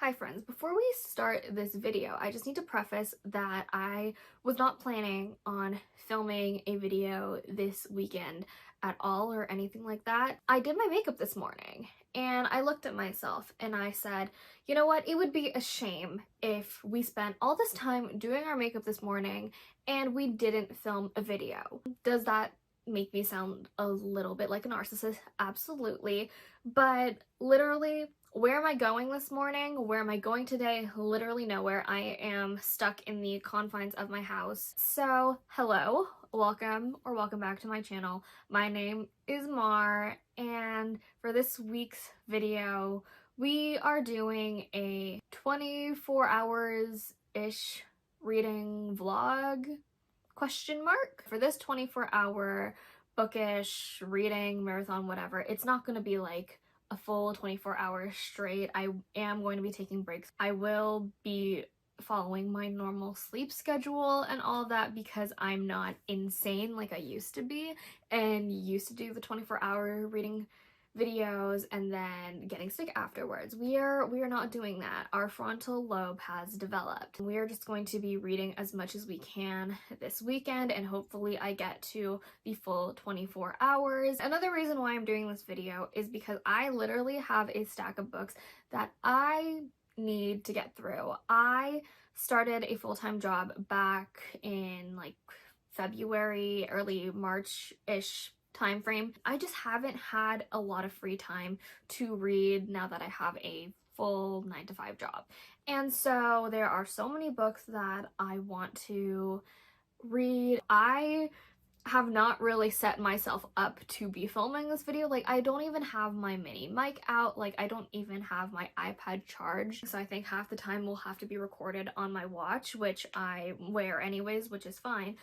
Hi friends, before we start this video, I just need to preface that I was not planning on filming a video this weekend at all or anything like that. I did my makeup this morning and I looked at myself and I said, you know what, it would be a shame if we spent all this time doing our makeup this morning and we didn't film a video. Does that make me sound a little bit like a narcissist? Absolutely. But literally, where am I going this morning? Where am I going today? Literally nowhere. I am stuck in the confines of my house. So, hello, welcome back to my channel. My name is Mar, and for this week's video, we are doing a 24 hours-ish reading vlog, question mark. For this 24-hour bookish reading marathon, whatever, it's not going to be like a full 24 hours straight. I am going to be taking breaks. I will be following my normal sleep schedule and all of that because I'm not insane like I used to be and used to do the 24-hour reading videos and then getting sick afterwards. We are not doing that. Our frontal lobe has developed. We are just going to be reading as much as we can this weekend, and hopefully I get to the full 24 hours. Another reason why I'm doing this video is because I literally have a stack of books that I need to get through. I started a full-time job back in like February, early March-ish time frame. I just haven't had a lot of free time to read now that I have a full 9-to-5 job. And so there are so many books that I want to read. I have not really set myself up to be filming this video. Like, I don't even have my mini mic out. Like, I don't even have my iPad charged. So I think half the time will have to be recorded on my watch, which I wear anyways, which is fine.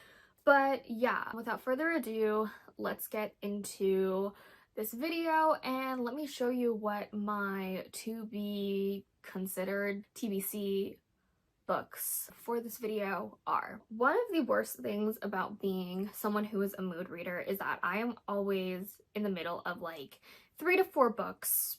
But yeah, without further ado, let's get into this video and let me show you what my to be considered TBC books for this video are. One of the worst things about being someone who is a mood reader is that I am always in the middle of like 3 to 4 books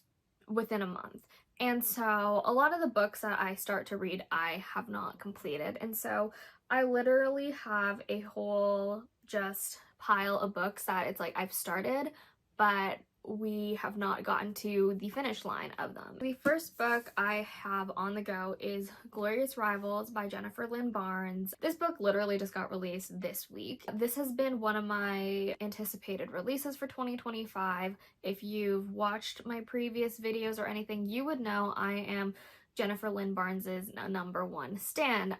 within a month. And so a lot of the books that I start to read, I have not completed. And so I literally have a whole just pile of books that it's like I've started, but we have not gotten to the finish line of them. The first book I have on the go is Glorious Rivals by Jennifer Lynn Barnes. This book literally just got released this week. This has been one of my anticipated releases for 2025. If you've watched my previous videos or anything, you would know I am Jennifer Lynn Barnes's #1 stan.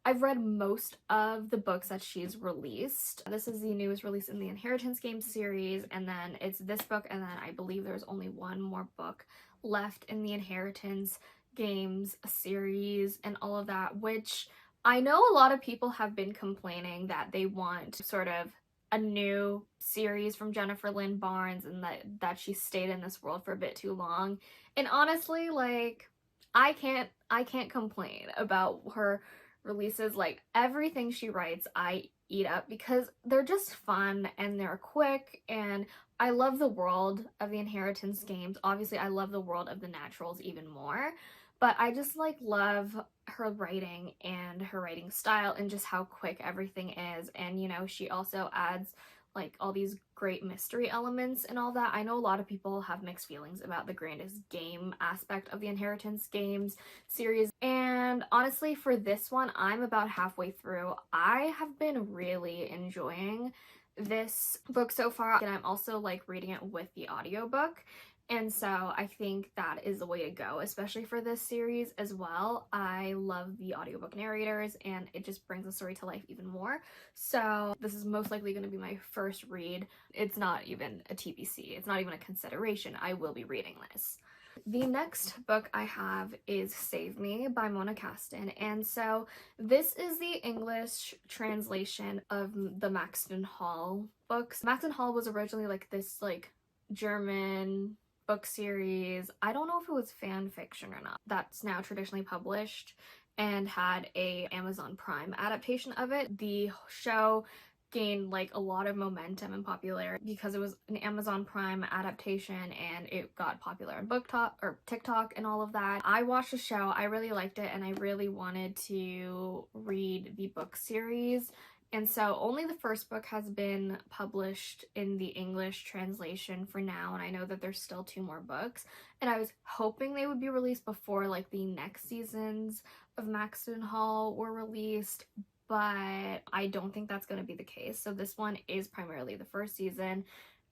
I've read most of the books that she's released. This is the newest release in the Inheritance Games series, and then it's this book, and then I believe there's only one more book left in the Inheritance Games series and all of that, which I know a lot of people have been complaining that they want sort of a new series from Jennifer Lynn Barnes and that she stayed in this world for a bit too long. And honestly, like, I can't complain about her releases. Like, everything she writes I eat up because they're just fun and they're quick, and I love the world of the Inheritance Games. Obviously I love the world of the Naturals even more, but I just like love her writing and her writing style and just how quick everything is. And you know, she also adds like all these great mystery elements and all that. I know a lot of people have mixed feelings about the Grandest Game aspect of the Inheritance Games series, and honestly for this one I'm about halfway through. I have been really enjoying this book so far, and I'm also like reading it with the audiobook. And so I think that is the way to go, especially for this series as well. I love the audiobook narrators and it just brings the story to life even more. So this is most likely going to be my first read. It's not even a TBC. It's not even a consideration. I will be reading this. The next book I have is Save Me by Mona Caston, and so this is the English translation of the Maxton Hall books. Maxton Hall was originally like this like German book series. I don't know if it was fan fiction or not. That's now traditionally published and had a Amazon Prime adaptation of it. The show gained like a lot of momentum and popularity because it was an Amazon Prime adaptation and it got popular on booktok or TikTok and all of that. I watched the show, I really liked it, and I really wanted to read the book series. And so only the first book has been published in the English translation for now, and I know that there's still 2 more books, and I was hoping they would be released before like the next seasons of Maxton Hall were released, but I don't think that's going to be the case. So this one is primarily the first season,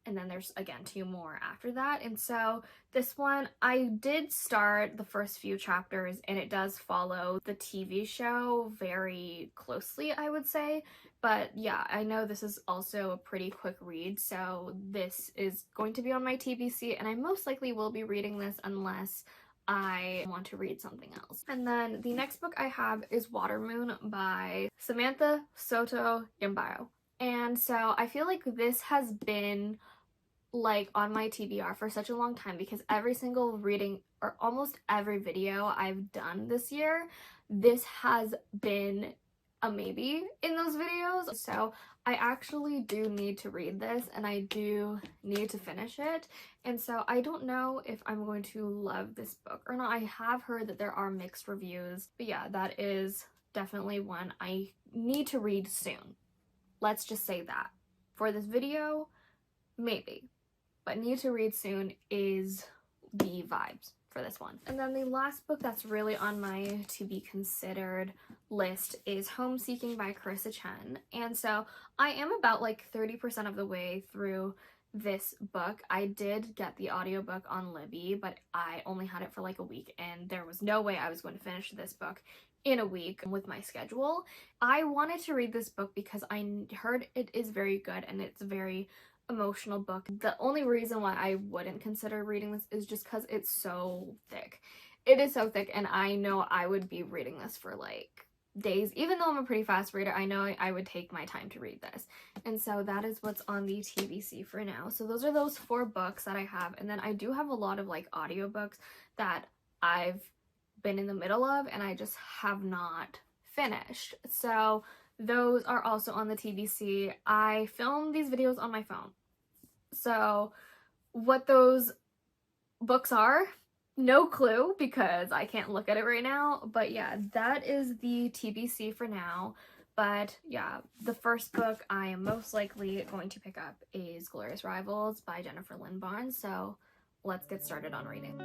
and then there's again 2 more after that. And so this one, I did start the first few chapters, and it does follow the TV show very closely, I would say. But yeah, I know this is also a pretty quick read, so this is going to be on my TBC, and I most likely will be reading this unless I want to read something else. And then the next book I have is Watermoon by Samantha Soto Yambayo. And so I feel like this has been like on my TBR for such a long time because every single reading or almost every video I've done this year, this has been a maybe in those videos. So I actually do need to read this, and I do need to finish it. And so I don't know if I'm going to love this book or not. I have heard that there are mixed reviews, but yeah, that is definitely one I need to read soon. Let's just say that. For this video, maybe. But need to read soon is the vibes for this one. And then the last book that's really on my to be considered list is Homeseeking by Carissa Chen. And so I am about like 30% of the way through this book. I did get the audiobook on Libby, but I only had it for like a week, and there was no way I was going to finish this book in a week with my schedule. I wanted to read this book because I heard it is very good and it's very emotional book. The only reason why I wouldn't consider reading this is just because it's so thick. It is so thick, and I know I would be reading this for like days. Even though I'm a pretty fast reader, I know I would take my time to read this. And so that is what's on the TBC for now. So those are those 4 books that I have, and then I do have a lot of like audiobooks that I've been in the middle of and I just have not finished. So those are also on the TBC. I film these videos on my phone. So what those books are, no clue because I can't look at it right now. But yeah, that is the TBC for now. But yeah, the first book I am most likely going to pick up is Glorious Rivals by Jennifer Lynn Barnes. So let's get started on reading.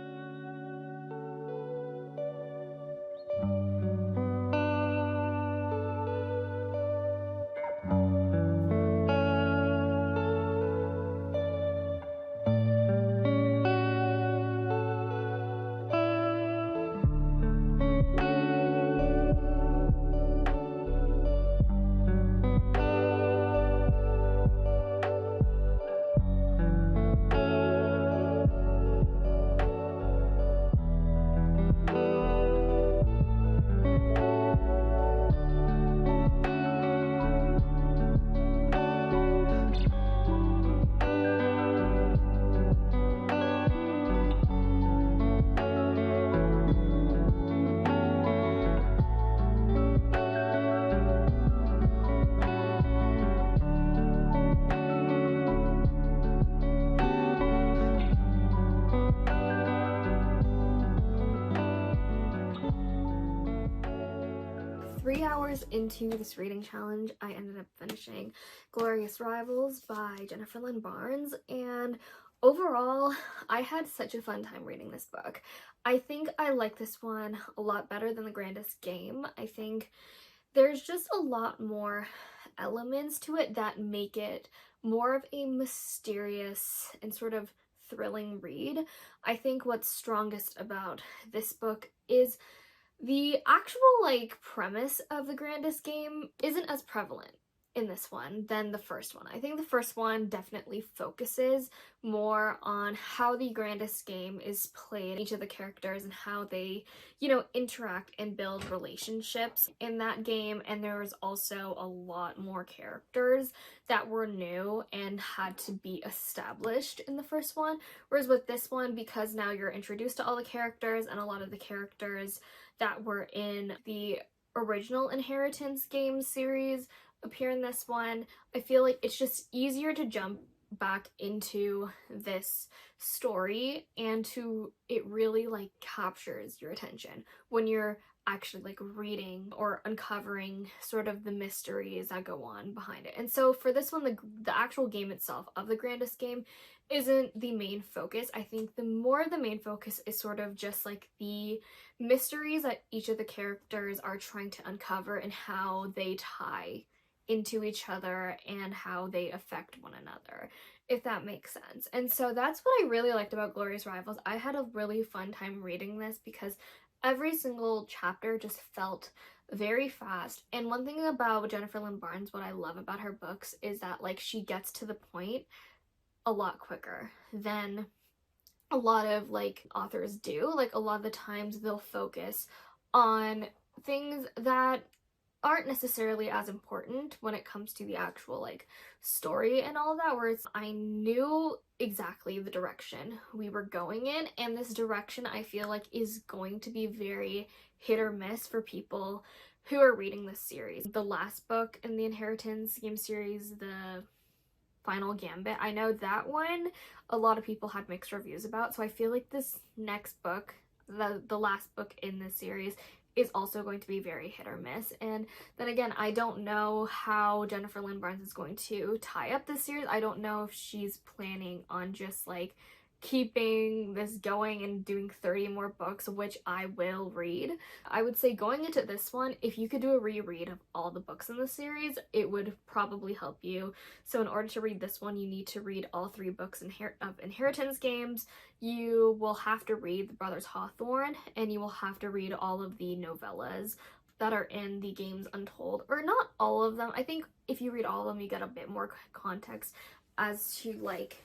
3 hours into this reading challenge, I ended up finishing Glorious Rivals by Jennifer Lynn Barnes, and overall, I had such a fun time reading this book. I think I like this one a lot better than The Grandest Game. I think there's just a lot more elements to it that make it more of a mysterious and sort of thrilling read. I think what's strongest about this book is the actual like premise of The Grandest Game isn't as prevalent in this one than the first one. I think the first one definitely focuses more on how the Grandest Game is played, each of the characters, and how they, you know, interact and build relationships in that game. And there was also a lot more characters that were new and had to be established in the first one. Whereas with this one, because now you're introduced to all the characters, and a lot of the characters that were in the original Inheritance game series appear in this one. I feel like it's just easier to jump back into this story, and it really like captures your attention when you're actually like reading or uncovering sort of the mysteries that go on behind it. And so for this one, the actual game itself of the Grandest Game isn't the main focus. I think the main focus is sort of just like the mysteries that each of the characters are trying to uncover and how they tie into each other and how they affect one another, if that makes sense. And so that's what I really liked about Glorious Rivals. I had a really fun time reading this because every single chapter just felt very fast. And one thing about Jennifer Lynn Barnes, what I love about her books, is that like she gets to the point a lot quicker than a lot of like authors do. Like a lot of the times they'll focus on things that aren't necessarily as important when it comes to the actual like story and all of that, whereas I knew exactly the direction we were going in, and this direction I feel like is going to be very hit or miss for people who are reading this series. The last book in the Inheritance game series, the Final Gambit, I know that one a lot of people had mixed reviews about, so I feel like this next book, the last book in this series, is also going to be very hit or miss. And then again, I don't know how Jennifer Lynn Barnes is going to tie up this series. I don't know if she's planning on just like keeping this going and doing 30 more books, which I will read. I would say going into this one, if you could do a reread of all the books in the series, it would probably help you. So in order to read this one, you need to read all 3 books of Inheritance games. You will have to read The Brothers Hawthorne, and you will have to read all of the novellas that are in the games Untold, or not all of them. I think if you read all of them, you get a bit more context as to like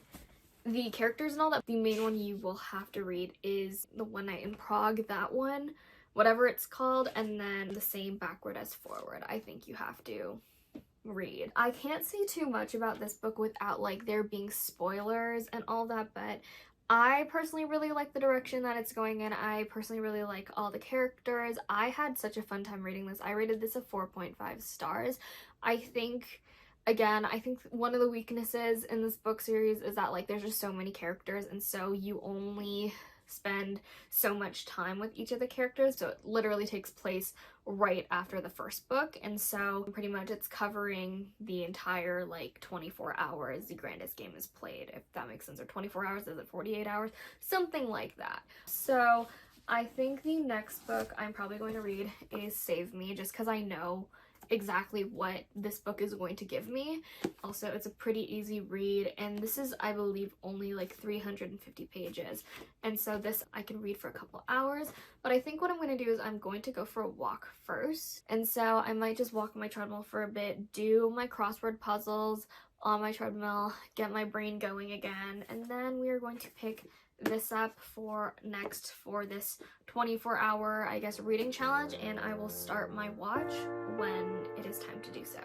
the characters and all that. The main one you will have to read is The One Night in Prague, that one, whatever it's called, and then The Same Backward as Forward, I think you have to read. I can't say too much about this book without like there being spoilers and all that, but I personally really like the direction that it's going in. I personally really like all the characters. I had such a fun time reading this. I rated this a 4.5 stars. I think one of the weaknesses in this book series is that like there's just so many characters, and so you only spend so much time with each of the characters, so it literally takes place right after the first book, and so pretty much it's covering the entire like 24 hours the Grandest Game is played, if that makes sense. Or 24 hours, is it 48 hours? Something like that. So I think the next book I'm probably going to read is Save Me, just because I know exactly what this book is going to give me. Also, it's a pretty easy read, and this is, I believe, only like 350 pages, and so this I can read for a couple hours. But I think what I'm going to do is I'm going to go for a walk first, and so I might just walk on my treadmill for a bit, do my crossword puzzles on my treadmill, get my brain going again, and then we are going to pick this up for this 24-hour, I guess, reading challenge, and I will start my watch when it is time to do so.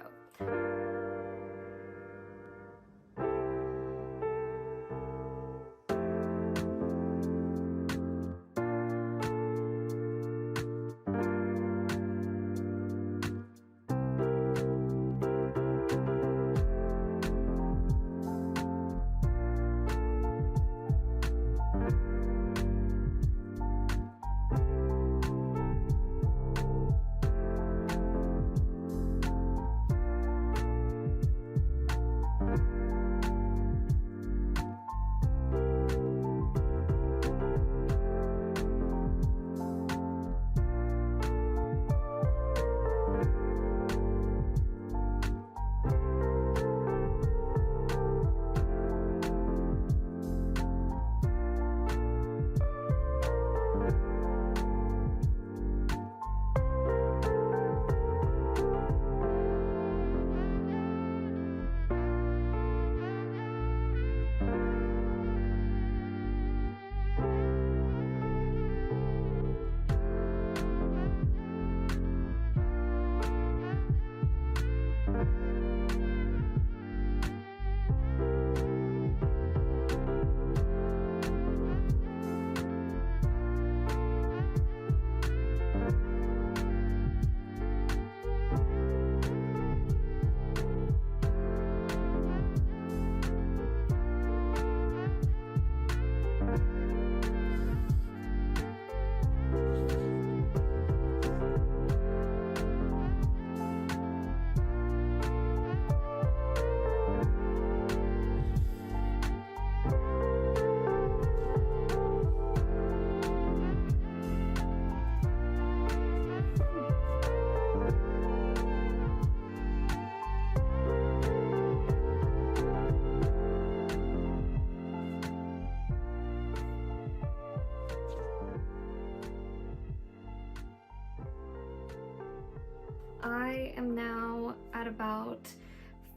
I am now at about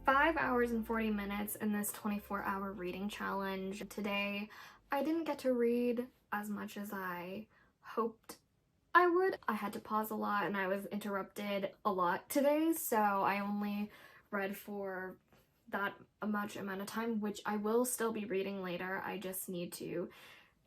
5 hours and 40 minutes in this 24-hour reading challenge. Today, I didn't get to read as much as I hoped I would. I had to pause a lot and I was interrupted a lot today, so I only read for that much amount of time, which I will still be reading later. I just need to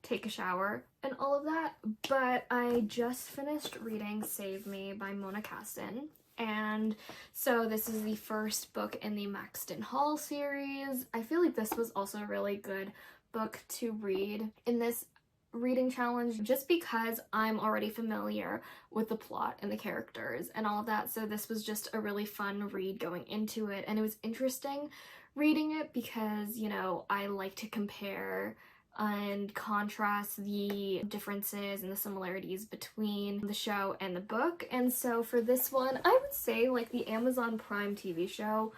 take a shower and all of that. But I just finished reading Save Me by Mona Caston. And so this is the first book in the Maxton Hall series. I feel like this was also a really good book to read in this reading challenge just because I'm already familiar with the plot and the characters and all of that. So this was just a really fun read going into it. And it was interesting reading it because, you know, I like to compare and contrast the differences and the similarities between the show and the book. And so for this one, I would say like the Amazon Prime TV show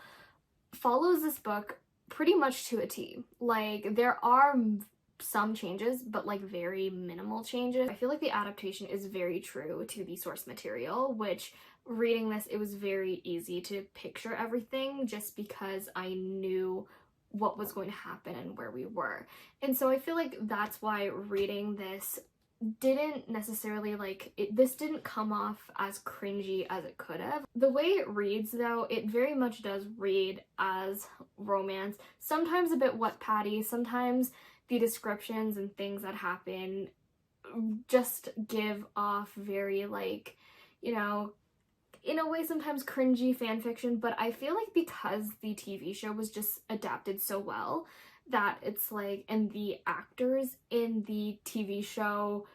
follows this book pretty much to a T. Like there are some changes, but like very minimal changes. I feel like the adaptation is very true to the source material, which reading this, it was very easy to picture everything just because I knew what was going to happen and where we were. And so I feel like that's why reading this didn't necessarily this didn't come off as cringy as it could have. The way it reads though, it very much does read as romance, sometimes a bit wet patty, sometimes the descriptions and things that happen just give off very like, you know, in a way sometimes cringy fan fiction, but I feel like because the TV show was just adapted so well that it's like, and the actors in the TV show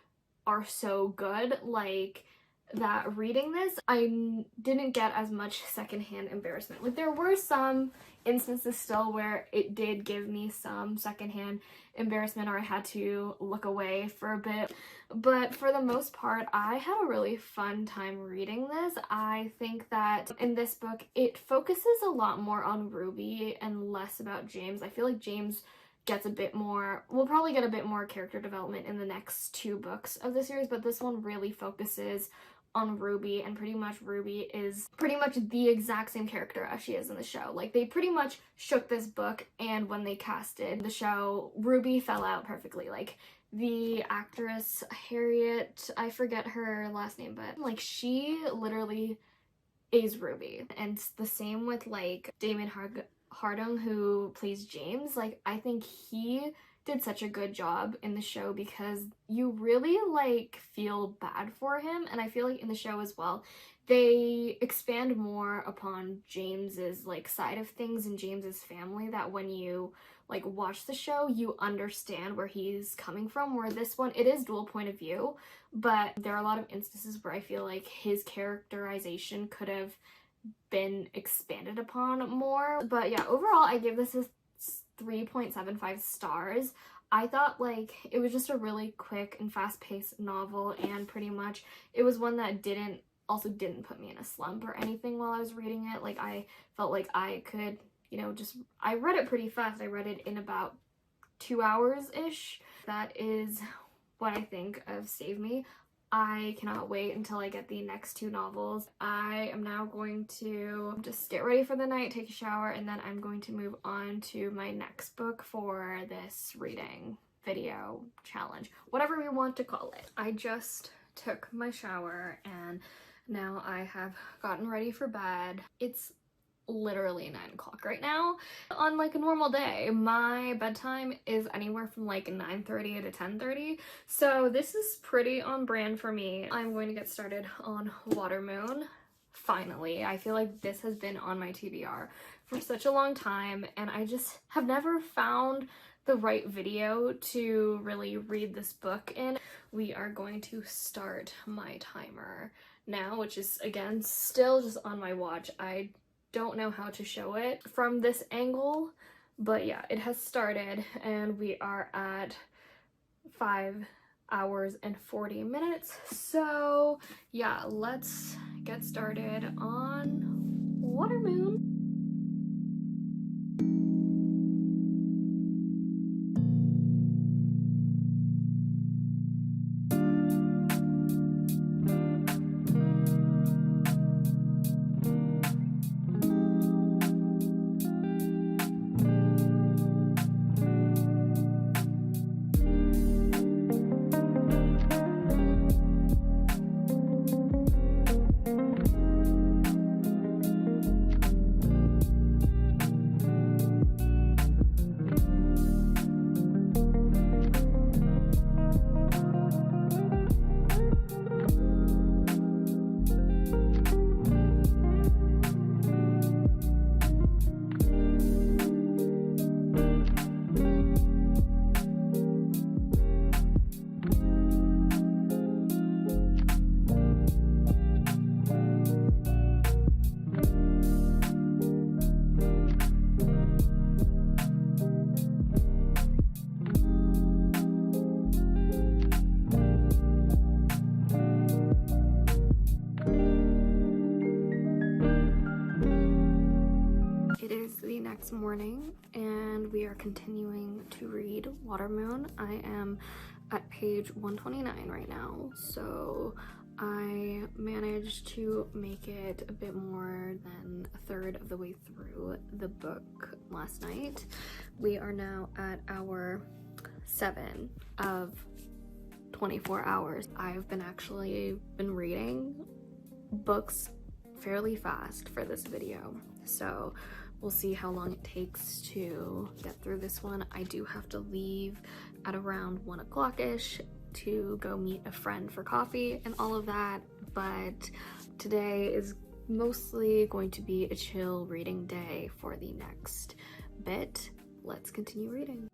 are so good, like that reading this, I didn't get as much secondhand embarrassment. Like there were some instances still where it did give me some secondhand embarrassment or I had to look away for a bit. But for the most part, I had a really fun time reading this. I think that in this book, it focuses a lot more on Ruby and less about James. I feel like James gets a bit more, we'll probably get a bit more character development in the next 2 books of the series, but this one really focuses on Ruby, and pretty much Ruby is pretty much the exact same character as she is in the show. Like they pretty much shook this book, and when they casted the show, Ruby fell out perfectly. Like the actress Harriet, I forget her last name, but like she literally is Ruby. And it's the same with like Damon Hardung, who plays James. Like I think he did such a good job in the show because you really like feel bad for him, and I feel like in the show as well they expand more upon James's like side of things and James's family, that when you like watch the show you understand where he's coming from, where this one it is dual point of view, but there are a lot of instances where I feel like his characterization could have been expanded upon more. But yeah, overall I give this a 3.75 stars. I thought like it was just a really quick and fast-paced novel, and pretty much it was one that didn't put me in a slump or anything while I was reading it. Like I felt like I could, you know, I read it pretty fast. I read it in about 2 hours-ish. That is what I think of Save Me. I cannot wait until I get the next 2 novels. I am now going to just get ready for the night, take a shower, and then I'm going to move on to my next book for this reading video challenge, whatever we want to call it. I just took my shower and now I have gotten ready for bed. It's literally 9 o'clock right now. On like a normal day, my bedtime is anywhere from like 9:30 to 10:30, so this is pretty on brand for me. I'm going to get started on Water Moon. Finally, I feel like this has been on my TBR for such a long time, and I just have never found the right video to really read this book in. We are going to start my timer now, which is again still just on my watch. I don't know how to show it from this angle, but yeah, it has started and we are at 5 hours and 40 minutes. So yeah, let's get started on Water Moon. next morning and we are continuing to read Watermoon. I am at page 129 right now, so I managed to make it a bit more than a third of the way through the book last night. We are now at hour 7 of 24 hours. I've been reading books fairly fast for this video, so we'll see how long it takes to get through this one. I do have to leave at around 1 o'clock-ish to go meet a friend for coffee and all of that, but today is mostly going to be a chill reading day for the next bit. Let's continue reading.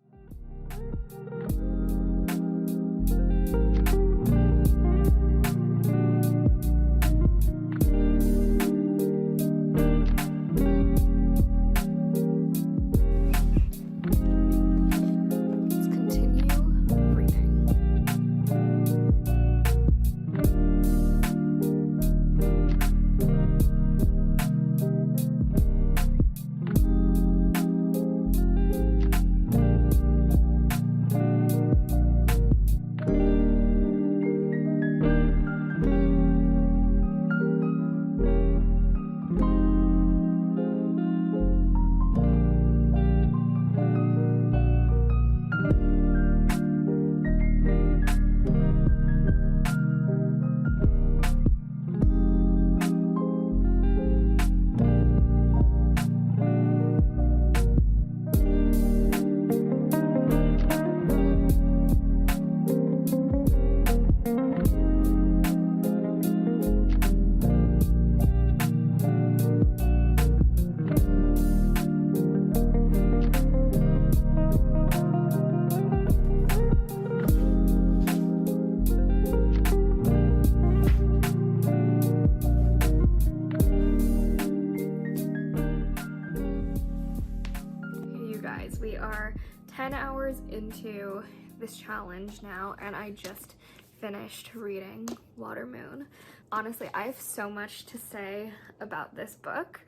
We are 10 hours into this challenge now, and I just finished reading Watermoon. Honestly, I have so much to say about this book.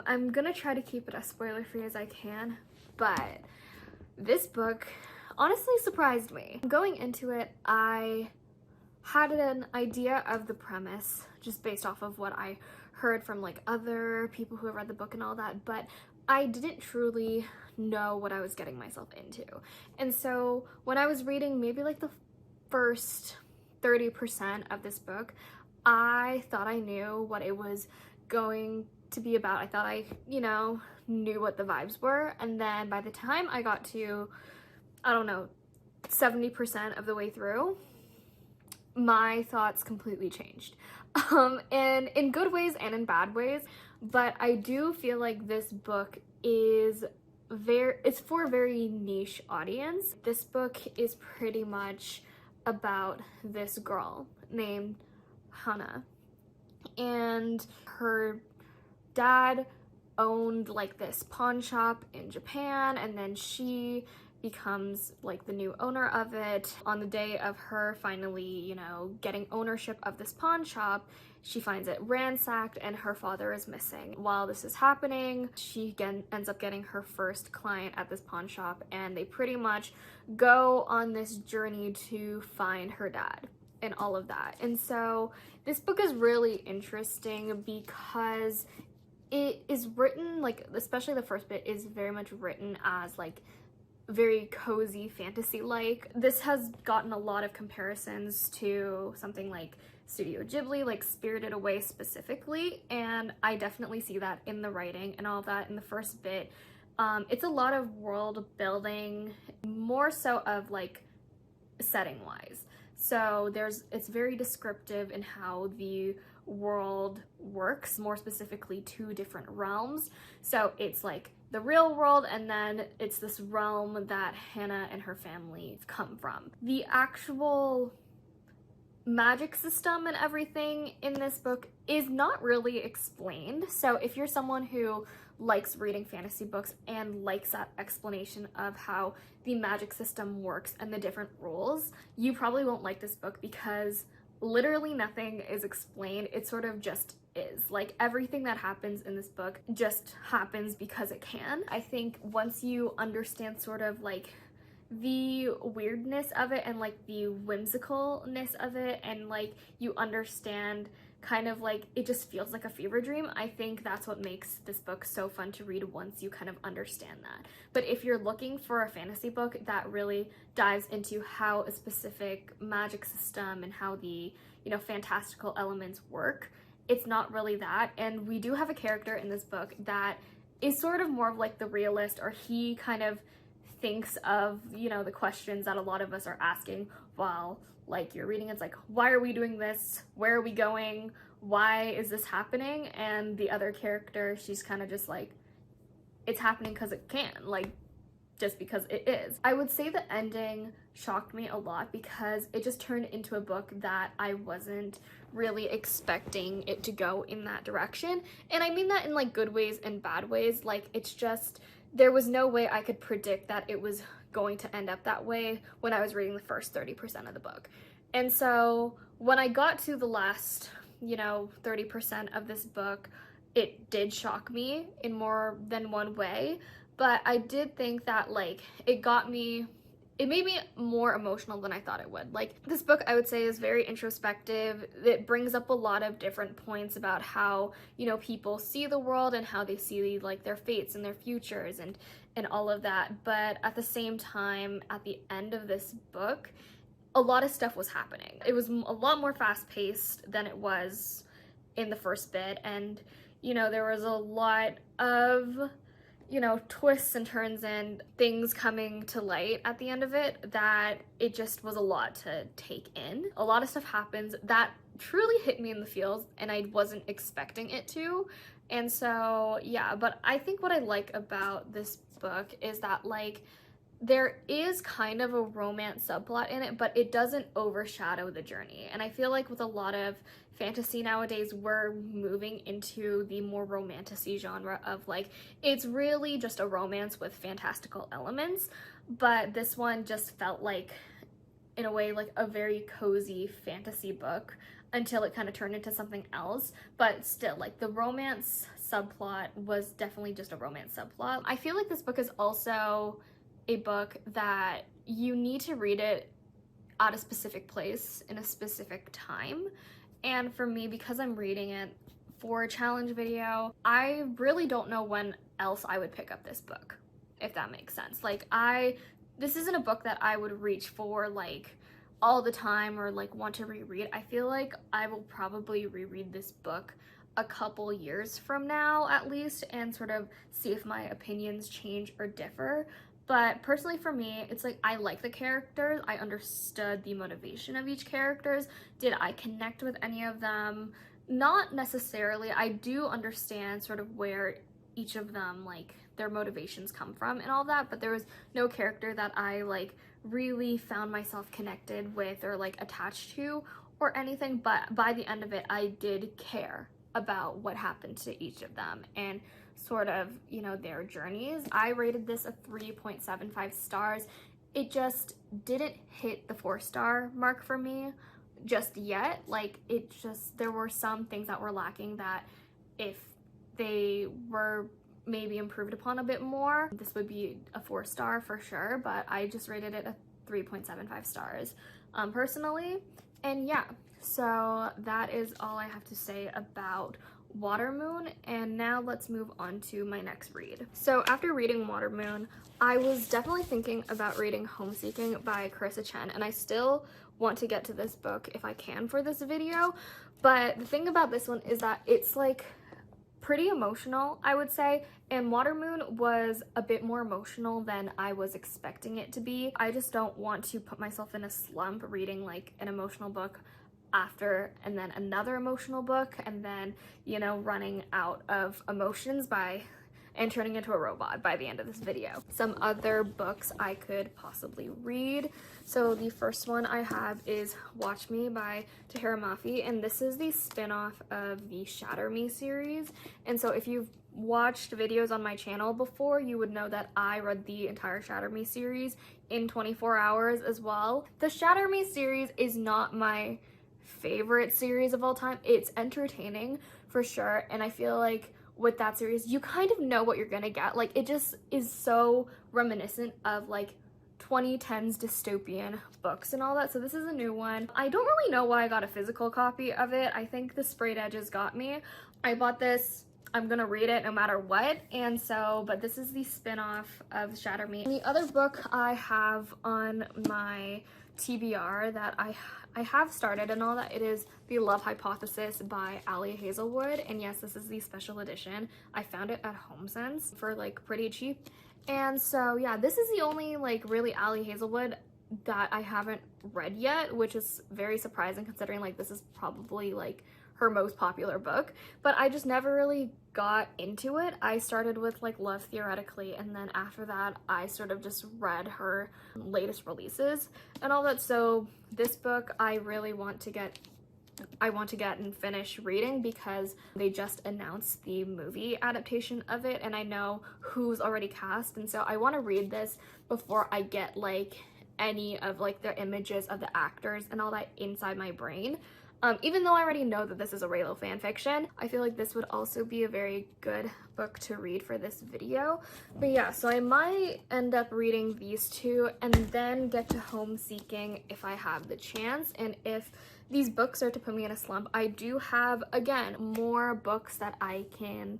I'm gonna try to keep it as spoiler-free as I can, but this book honestly surprised me. Going into it, I had an idea of the premise just based off of what I heard from like other people who have read the book and all that, but I didn't truly know what I was getting myself into. And so when I was reading maybe like the first 30% of this book, I thought I knew what it was going to be about. I thought I, knew what the vibes were. And then by the time I got to, 70% of the way through, my thoughts completely changed. And in good ways and in bad ways, but I do feel like this book is it's for a very niche audience. This book is pretty much about this girl named Hana, and her dad owned like this pawn shop in Japan, and then she becomes like the new owner of it. On the day of her finally, getting ownership of this pawn shop, she finds it ransacked and her father is missing. While this is happening, she ends up getting her first client at this pawn shop, and they pretty much go on this journey to find her dad and all of that. And so this book is really interesting because it is written, like, especially the first bit is very much written as like very cozy fantasy-like. This has gotten a lot of comparisons to something like Studio Ghibli, like Spirited Away specifically, and I definitely see that in the writing and all of that in the first bit. It's a lot of world building, more so of like setting wise. So it's very descriptive in how the world works, more specifically 2 different realms. So it's like the real world, and then it's this realm that Hannah and her family come from. The actual magic system and everything in this book is not really explained. So if you're someone who likes reading fantasy books and likes that explanation of how the magic system works and the different rules, you probably won't like this book because literally nothing is explained. It sort of just is. Like, everything that happens in this book just happens because it can. I think once you understand sort of like the weirdness of it and like the whimsicalness of it, and like you understand kind of like it just feels like a fever dream, I think that's what makes this book so fun to read once you kind of understand that. But if you're looking for a fantasy book that really dives into how a specific magic system and how the, you know, fantastical elements work, it's not really that. And we do have a character in this book that is sort of more of like the realist, or he kind of thinks of, you know, the questions that a lot of us are asking while like you're reading. It's like, why are we doing this? Where are we going? Why is this happening? And the other character, she's kind of just like, it's happening because it can, like, just because it is. I would say the ending shocked me a lot because it just turned into a book that I wasn't really expecting it to go in that direction. And I mean that in like good ways and bad ways. Like, it's just, there was no way I could predict that it was going to end up that way when I was reading the first 30% of the book. And so when I got to the last, you know, 30% of this book, it did shock me in more than one way. But I did think that like it made me more emotional than I thought it would. Like, this book, I would say, is very introspective. It brings up a lot of different points about how, you know, people see the world and how they see like their fates and their futures and all of that. But at the same time, at the end of this book, a lot of stuff was happening. It was a lot more fast-paced than it was in the first bit, and, you know, there was a lot of, you know, twists and turns and things coming to light at the end of it that it just was a lot to take in. A lot of stuff happens that truly hit me in the feels, and I wasn't expecting it to. And so, yeah, but I think what I like about this book is that, like, there is kind of a romance subplot in it, but it doesn't overshadow the journey. And I feel like with a lot of fantasy nowadays, we're moving into the more romantic-y genre of like, it's really just a romance with fantastical elements. But this one just felt like, in a way, like a very cozy fantasy book until it kind of turned into something else. But still, like, the romance subplot was definitely just a romance subplot. I feel like this book is also a book that you need to read it at a specific place in a specific time. And for me, because I'm reading it for a challenge video, I really don't know when else I would pick up this book, if that makes sense. Like, this isn't a book that I would reach for like all the time or like want to reread. I feel like I will probably reread this book a couple years from now at least and sort of see if my opinions change or differ. But personally for me, it's like, I like the characters. I understood the motivation of each characters. Did I connect with any of them? Not necessarily. I do understand sort of where each of them, like, their motivations come from and all that, but there was no character that I like really found myself connected with or like attached to or anything. But by the end of it, I did care about what happened to each of them and sort of, you know, their journeys. I rated this a 3.75 stars. It just didn't hit the 4-star mark for me just yet. Like, it just, there were some things that were lacking that if they were maybe improved upon a bit more, this would be a 4-star for sure, but I just rated it a 3.75 stars personally. And yeah, so that is all I have to say about Watermoon, and now let's move on to my next read. So after reading Watermoon, I was definitely thinking about reading Homeseeking by Carissa Chen, and I still want to get to this book if I can for this video. But the thing about this one is that it's like pretty emotional, I would say, and Watermoon was a bit more emotional than I was expecting it to be. I just don't want to put myself in a slump reading like an emotional book after and then another emotional book and then, you know, running out of emotions and turning into a robot by the end of this video. Some other books I could possibly read. So the first one I have is Watch Me by Tahira Mafi, and this is the spin-off of the Shatter Me series. And so if you've watched videos on my channel before, you would know that I read the entire Shatter Me series in 24 hours as well. The Shatter Me series is not my favorite series of all time. It's entertaining for sure, and I feel like with that series you kind of know what you're gonna get. Like, it just is so reminiscent of like 2010s dystopian books and all that. So this is a new one. I don't really know why I got a physical copy of it. I think the sprayed edges got me. I bought this. I'm gonna read it no matter what. And so, but this is the spin-off of Shatter Me. And the other book I have on my TBR that I have started and all that, it is The Love Hypothesis by Ali Hazelwood. And yes, this is the special edition. I found it at HomeSense for like pretty cheap. And so yeah, this is the only like really Ali Hazelwood that I haven't read yet, which is very surprising considering like this is probably like her most popular book, but I just never really got into it. I started with like Love Theoretically, and then after that I sort of just read her latest releases and all that. So this book I really want to get and finish reading because they just announced the movie adaptation of it and I know who's already cast, and so I want to read this before I get like any of like the images of the actors and all that inside my brain. Even though I already know that this is a Raylo fan fiction, I feel like this would also be a very good book to read for this video. But yeah, so I might end up reading these two and then get to Home Seeking if I have the chance. And if these books are to put me in a slump, I do have, again, more books that I can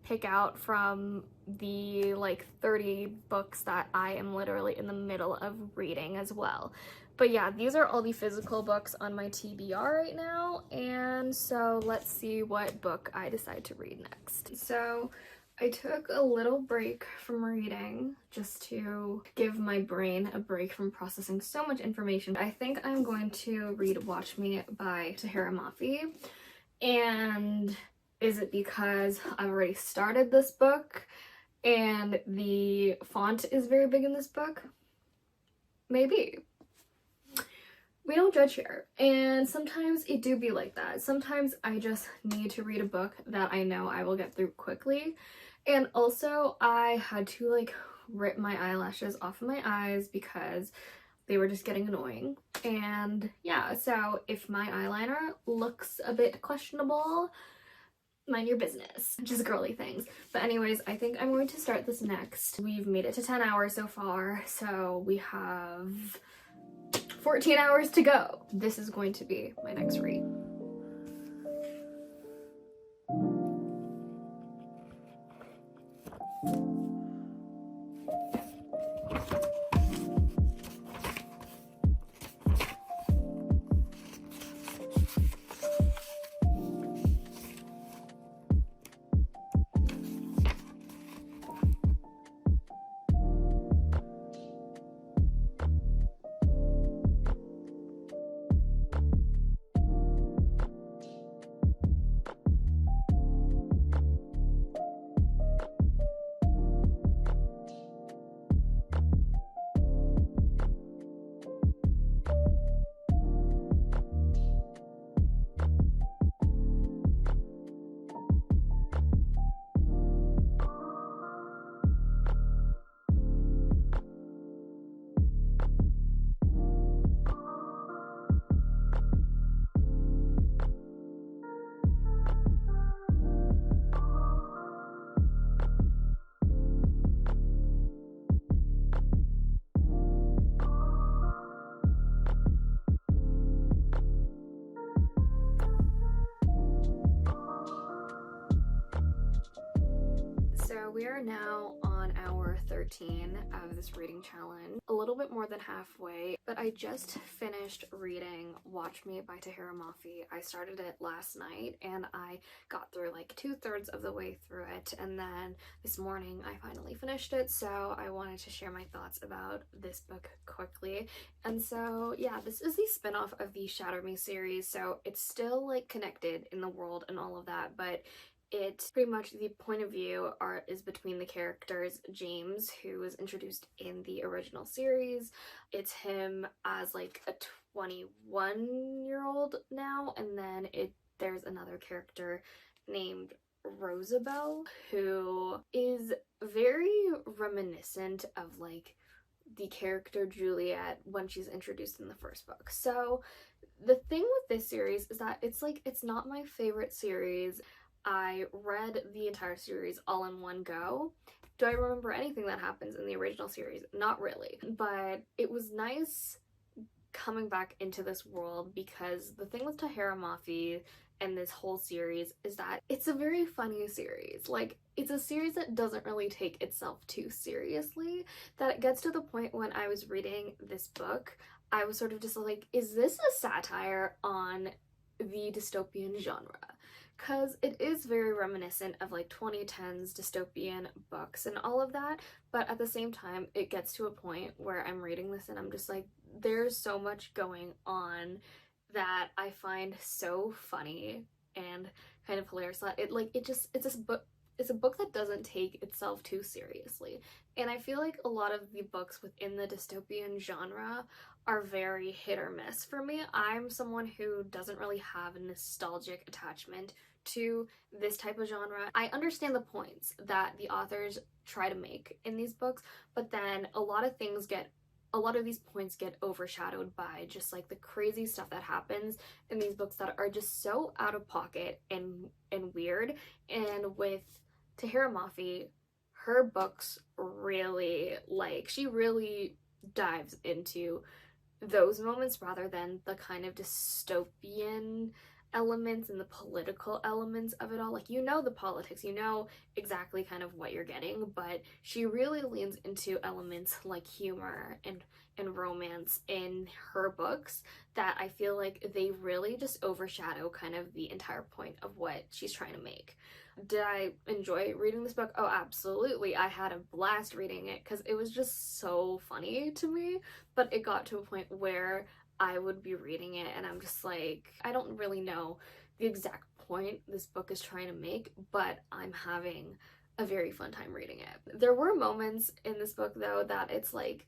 pick out from the like 30 books that I am literally in the middle of reading as well. But yeah, these are all the physical books on my TBR right now, and so let's see what book I decide to read next. So I took a little break from reading just to give my brain a break from processing so much information. I think I'm going to read Watch Me by Tahira Mafi. And is it because I've already started this book and the font is very big in this book? Maybe. We don't judge here, and sometimes it do be like that. Sometimes I just need to read a book that I know I will get through quickly. And also I had to like rip my eyelashes off of my eyes because they were just getting annoying. And yeah, so if my eyeliner looks a bit questionable, mind your business. Just girly things. But anyways, I think I'm going to start this next. We've made it to 10 hours so far, so we have 14 hours to go. This is going to be my next read. We are now on hour 13 of this reading challenge, a little bit more than halfway, but I just finished reading Watch Me by Tahira Mafi. I started it last night and I got through like 2/3 of the way through it, and then this morning I finally finished it, so I wanted to share my thoughts about this book quickly. And so yeah, this is the spin-off of the Shatter Me series, so it's still like connected in the world and all of that, but it's pretty much the point of view is between the characters. James, who was introduced in the original series, it's him as like a 21-year-old now, and then there's another character named Rosabelle who is very reminiscent of like the character Juliet when she's introduced in the first book. So the thing with this series is that it's not my favorite series. I read the entire series all in one go. Do I remember anything that happens in the original series? Not really. But it was nice coming back into this world because the thing with Tahara Mafi and this whole series is that it's a very funny series. Like, it's a series that doesn't really take itself too seriously, that it gets to the point when I was reading this book, I was sort of just like, is this a satire on the dystopian genre? Because it is very reminiscent of like 2010s dystopian books and all of that, but at the same time, it gets to a point where I'm reading this and I'm just like, there's so much going on that I find so funny and kind of hilarious. That it's a book that doesn't take itself too seriously. And I feel like a lot of the books within the dystopian genre are very hit or miss for me. I'm someone who doesn't really have a nostalgic attachment to this type of genre. I understand the points that the authors try to make in these books, but then a lot of these points get overshadowed by just like the crazy stuff that happens in these books that are just so out of pocket and weird. And with Tahara Mafi, her books really, like, she really dives into those moments rather than the kind of dystopian elements and the political elements of it all. Like, you know the politics, you know exactly kind of what you're getting, but she really leans into elements like humor and romance in her books that I feel like they really just overshadow kind of the entire point of what she's trying to make. Did I enjoy reading this book? Oh, absolutely. I had a blast reading it because it was just so funny to me, but it got to a point where I would be reading it and I'm just like, I don't really know the exact point this book is trying to make, but I'm having a very fun time reading it. There were moments in this book though that it's like,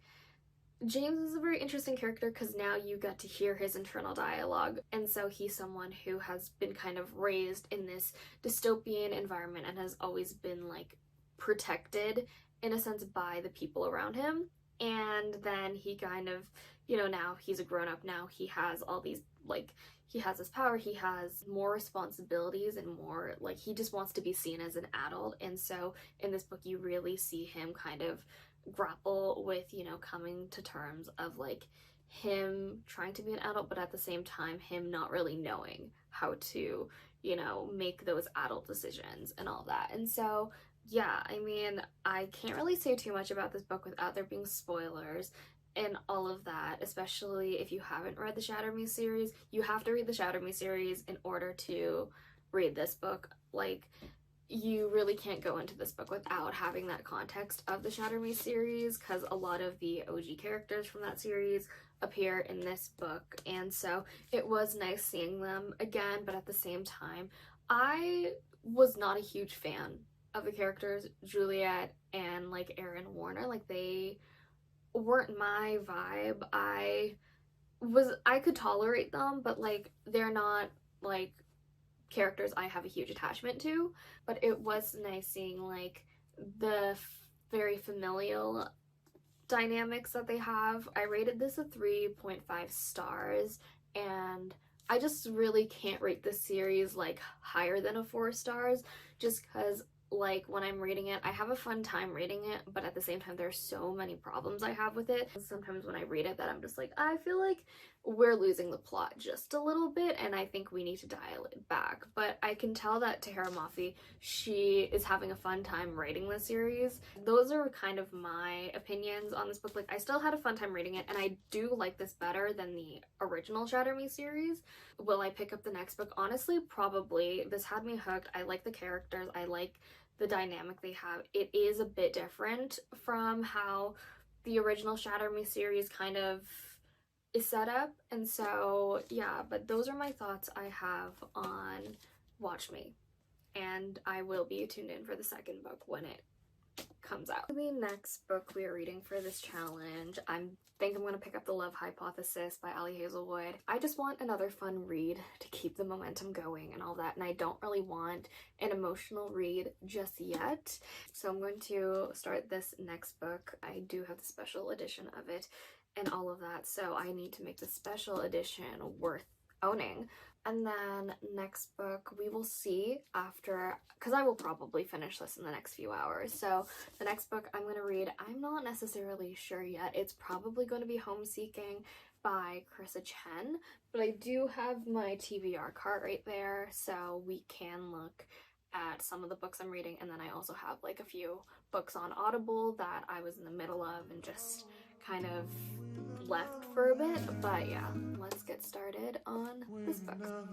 James is a very interesting character because now you get to hear his internal dialogue, and so he's someone who has been kind of raised in this dystopian environment and has always been like protected in a sense by the people around him. And then he kind of, now he's a grown-up, now he has all these, like, he has this power, he has more responsibilities and more, like, he just wants to be seen as an adult. And so in this book you really see him kind of grapple with, coming to terms of like him trying to be an adult, but at the same time him not really knowing how to, make those adult decisions and all that. And so yeah, I mean, I can't really say too much about this book without there being spoilers and all of that, especially if you haven't read the Shatter Me series. You have to read the Shatter Me series in order to read this book. Like, you really can't go into this book without having that context of the Shatter Me series, because a lot of the OG characters from that series appear in this book, and so it was nice seeing them again. But at the same time, I was not a huge fan of the characters Juliet and like Aaron Warner. Like, they weren't my vibe. I could tolerate them, but like, they're not like characters I have a huge attachment to. But it was nice seeing like the very familial dynamics that they have. I rated this a 3.5 stars, and I just really can't rate this series like higher than a 4 stars, just because like when I'm reading it, I have a fun time reading it, but at the same time there's so many problems I have with it. Sometimes when I read it that I'm just like, I feel like we're losing the plot just a little bit and I think we need to dial it back. But I can tell that Tahara Mafi, she is having a fun time writing this series. Those are kind of my opinions on this book. Like, I still had a fun time reading it, and I do like this better than the original Shatter Me series. Will I pick up the next book? Honestly, probably. This had me hooked. I like the characters. I like the dynamic they have. It is a bit different from how the original Shatter Me series kind of is set up, and so yeah, but those are my thoughts I have on Watch Me, and I will be tuned in for the second book when it comes out. The next book we are reading for this challenge, I think I'm going to pick up The Love Hypothesis by Ali Hazelwood. I just want another fun read to keep the momentum going and all that, and I don't really want an emotional read just yet. So I'm going to start this next book. I do have the special edition of it and all of that, so I need to make the special edition worth owning. And then next book we will see after, because I will probably finish this in the next few hours. So the next book I'm going to read, I'm not necessarily sure yet. It's probably going to be Homeseeking by Carissa Chen, but I do have my TBR cart right there, so we can look at some of the books I'm reading. And then I also have like a few books on Audible that I was in the middle of and just kind of left for a bit. But yeah, let's get started on this book.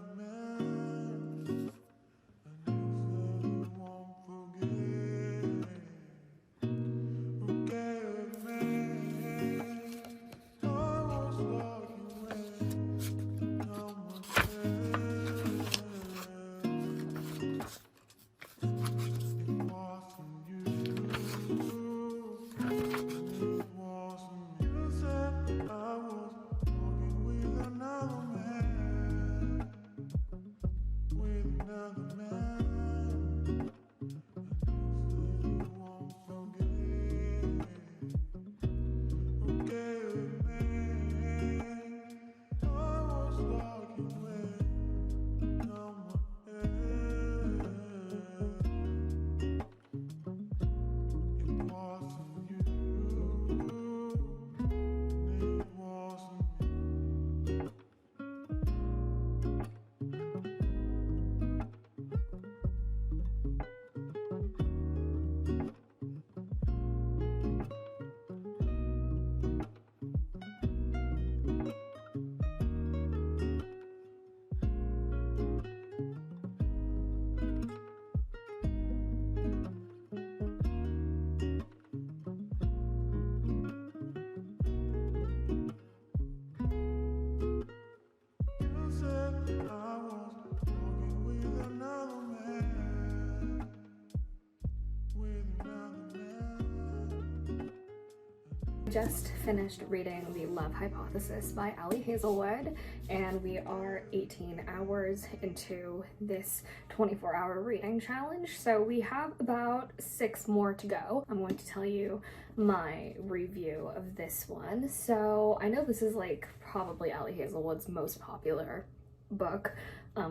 Just finished reading The Love Hypothesis by Ali Hazelwood, and we are 18 hours into this 24-hour reading challenge, so we have about 6 more to go. I'm going to tell you my review of this one. So I know this is like probably Ali Hazelwood's most popular book.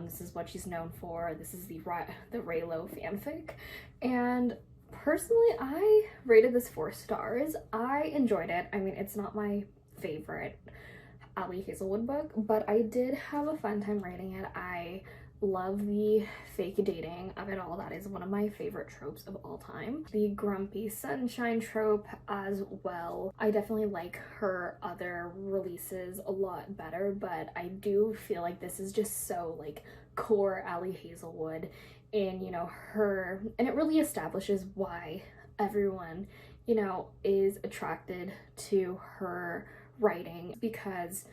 This is what she's known for. This is the Raylo fanfic, and personally, I rated this 4 stars. I enjoyed it. I mean, it's not my favorite Ali Hazelwood book, but I did have a fun time writing it. I love the fake dating of it all. That is one of my favorite tropes of all time. The grumpy sunshine trope as well. I definitely like her other releases a lot better, but I do feel like this is just so like core Ali Hazelwood, and you know, her, and it really establishes why everyone, you know, is attracted to her writing, because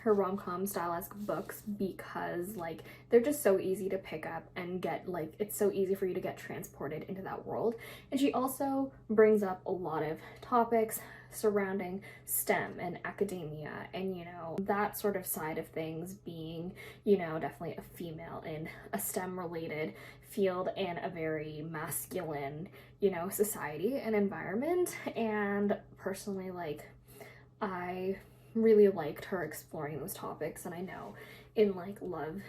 her rom-com style-esque books, because like they're just so easy to pick up and get, like it's so easy for you to get transported into that world. And she also brings up a lot of topics surrounding STEM and academia, and you know, that sort of side of things, being, you know, definitely a female in a STEM related field and a very masculine, you know, society and environment. And personally, like, I really liked her exploring those topics. And I know in like love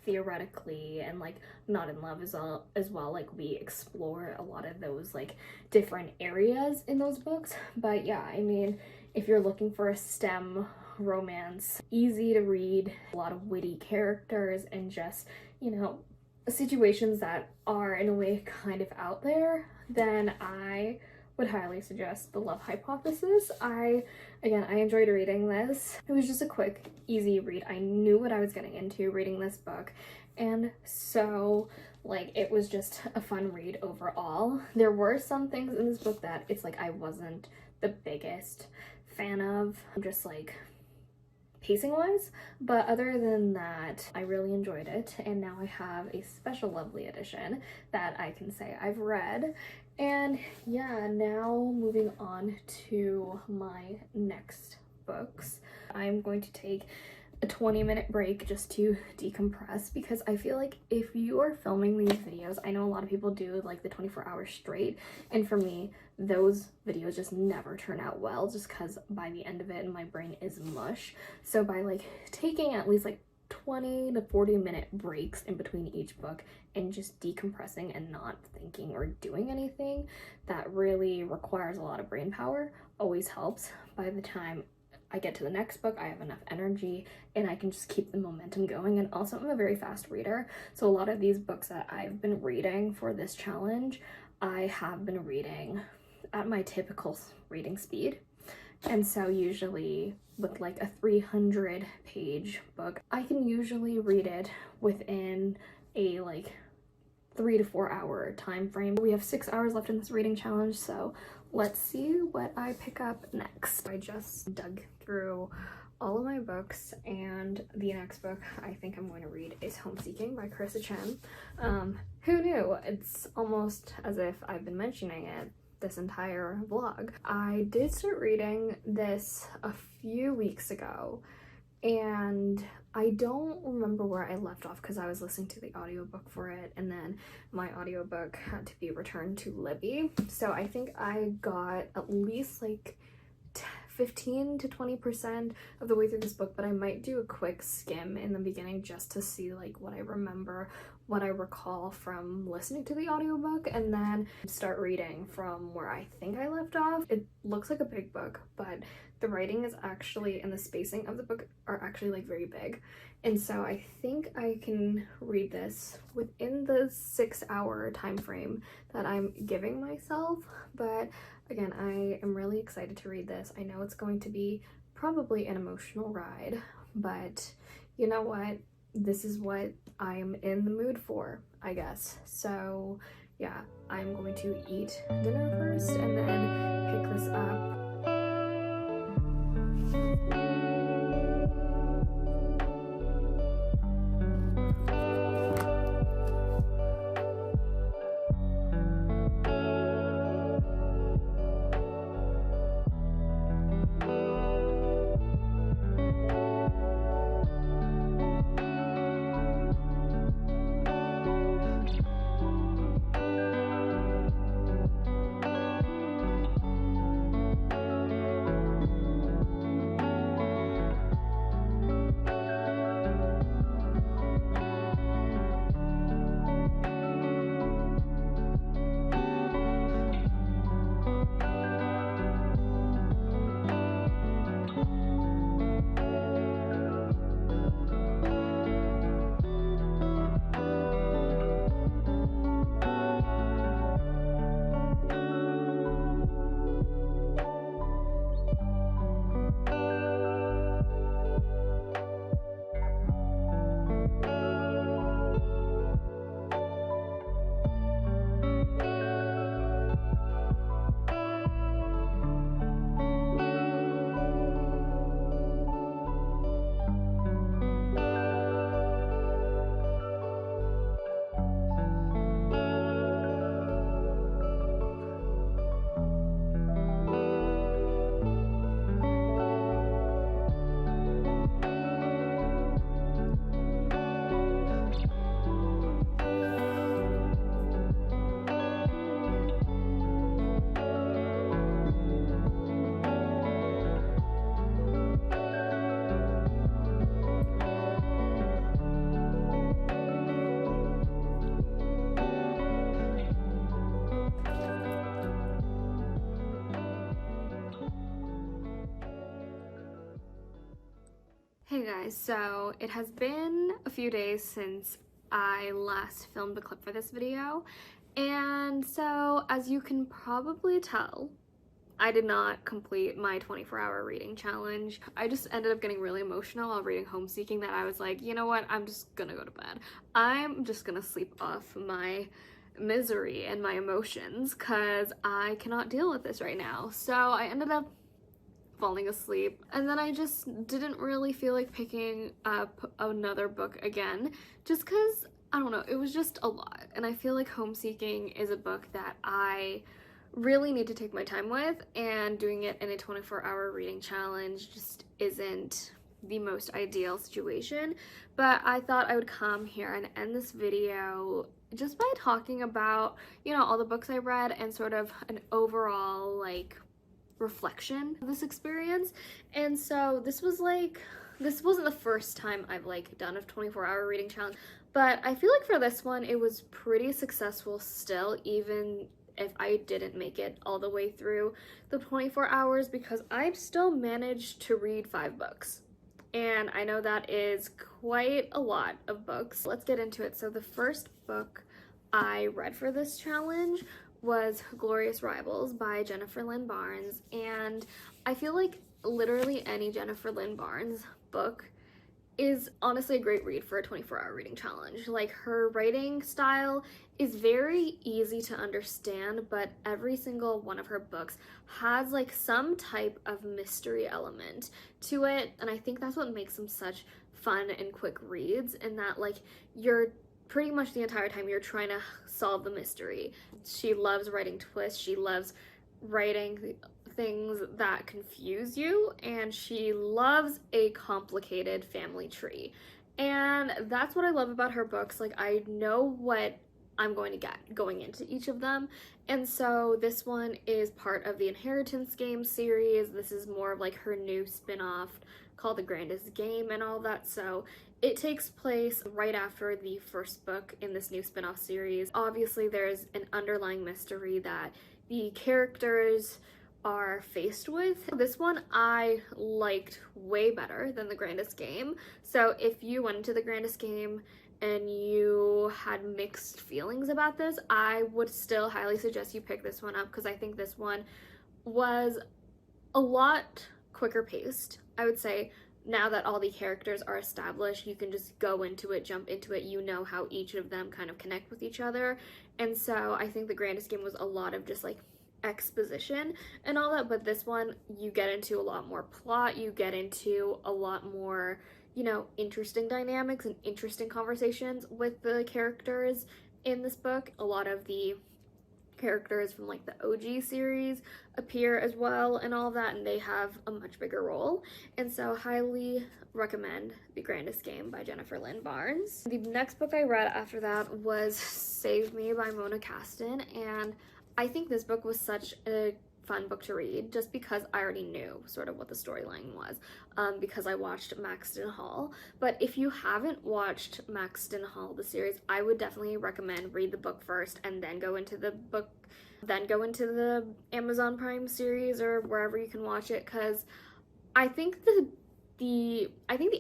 theoretically and like not in love as well, like we explore a lot of those like different areas in those books. But yeah, I mean, if you're looking for a STEM romance, easy to read, a lot of witty characters, and just, you know, situations that are in a way kind of out there, then I would highly suggest The Love Hypothesis. I enjoyed reading this. It was just a quick, easy read. I knew what I was getting into reading this book, and so like it was just a fun read overall. There were some things in this book that it's like I wasn't the biggest fan of. I'm just like, pacing wise, but other than that, I really enjoyed it, and now I have a special lovely edition that I can say I've read. And yeah, now moving on to my next books. I'm going to take a 20-minute break just to decompress, because I feel like if you are filming these videos, I know a lot of people do like the 24 hours straight, and for me those videos just never turn out well, just because by the end of it my brain is mush. So by like taking at least like 20 to 40-minute breaks in between each book and just decompressing and not thinking or doing anything that really requires a lot of brain power always helps. By the time I get to the next book, I have enough energy and I can just keep the momentum going. And also I'm a very fast reader, so a lot of these books that I've been reading for this challenge, I have been reading at my typical reading speed. And so usually with like a 300-page book, I can usually read it within a like 3 to 4 hour time frame. We have 6 hours left in this reading challenge, so let's see what I pick up next. I just dug through all of my books, and the next book I think I'm going to read is Homeseeking by Carissa Chen. Who knew? It's almost as if I've been mentioning it this entire vlog. I did start reading this a few weeks ago, and I don't remember where I left off because I was listening to the audiobook for it, and then my audiobook had to be returned to Libby. So I think I got at least like 15 to 20% of the way through this book, but I might do a quick skim in the beginning just to see like what I remember, what I recall from listening to the audiobook, and then start reading from where I think I left off. It looks like a big book, but the writing is actually, and the spacing of the book are actually like very big. And so I think I can read this within the 6 hour time frame that I'm giving myself. But again, I am really excited to read this. I know it's going to be probably an emotional ride, but you know what? This is what I'm in the mood for, I guess. So yeah, I'm going to eat dinner first and then pick this up. Hey guys, so it has been a few days since I last filmed the clip for this video, and so as you can probably tell, I did not complete my 24-hour reading challenge. I just ended up getting really emotional while reading Homeseeking that I was like, you know what, I'm just gonna go to bed. I'm just gonna sleep off my misery and my emotions because I cannot deal with this right now. So I ended up falling asleep. And then I just didn't really feel like picking up another book again, just because, I don't know, it was just a lot. And I feel like Homeseeking is a book that I really need to take my time with, and doing it in a 24-hour reading challenge just isn't the most ideal situation. But I thought I would come here and end this video just by talking about, you know, all the books I read and sort of an overall like reflection of this experience. And so this wasn't the first time I've like done a 24-hour reading challenge, but I feel like for this one it was pretty successful still, even if I didn't make it all the way through the 24 hours, because I've still managed to read 5 books. And I know that is quite a lot of books. Let's get into it. So the first book I read for this challenge was Glorious Rivals by Jennifer Lynn Barnes. And I feel like literally any Jennifer Lynn Barnes book is honestly a great read for a 24-hour reading challenge. Like, her writing style is very easy to understand, but every single one of her books has like some type of mystery element to it, and I think that's what makes them such fun and quick reads, in that like you're pretty much the entire time you're trying to solve the mystery. She loves writing twists, she loves writing things that confuse you, and she loves a complicated family tree. And that's what I love about her books. Like, I know what I'm going to get going into each of them. And so this one is part of the Inheritance Game series. This is more of like her new spin-off called The Grandest Game and all that. So it takes place right after the first book in this new spin-off series. Obviously there's an underlying mystery that the characters are faced with. This one I liked way better than The Grandest Game. So if you went into The Grandest Game and you had mixed feelings about this, I would still highly suggest you pick this one up, because I think this one was a lot quicker paced. I would say now that all the characters are established, you can just go into it, jump into it, you know how each of them kind of connect with each other. And so I think The Grandest Game was a lot of just like exposition and all that, but this one you get into a lot more plot, you get into a lot more, you know, interesting dynamics and interesting conversations with the characters in this book. A lot of the characters from like the OG series appear as well and all that, and they have a much bigger role. And so highly recommend The Grandest Game by Jennifer Lynn Barnes. The next book I read after that was Save Me by Mona Caston, and I think this book was such a fun book to read just because I already knew sort of what the storyline was, because I watched Maxton Hall. But if you haven't watched Maxton Hall, the series, I would definitely recommend read the book first and then go into the book, then go into the Amazon Prime series or wherever you can watch it, because I think the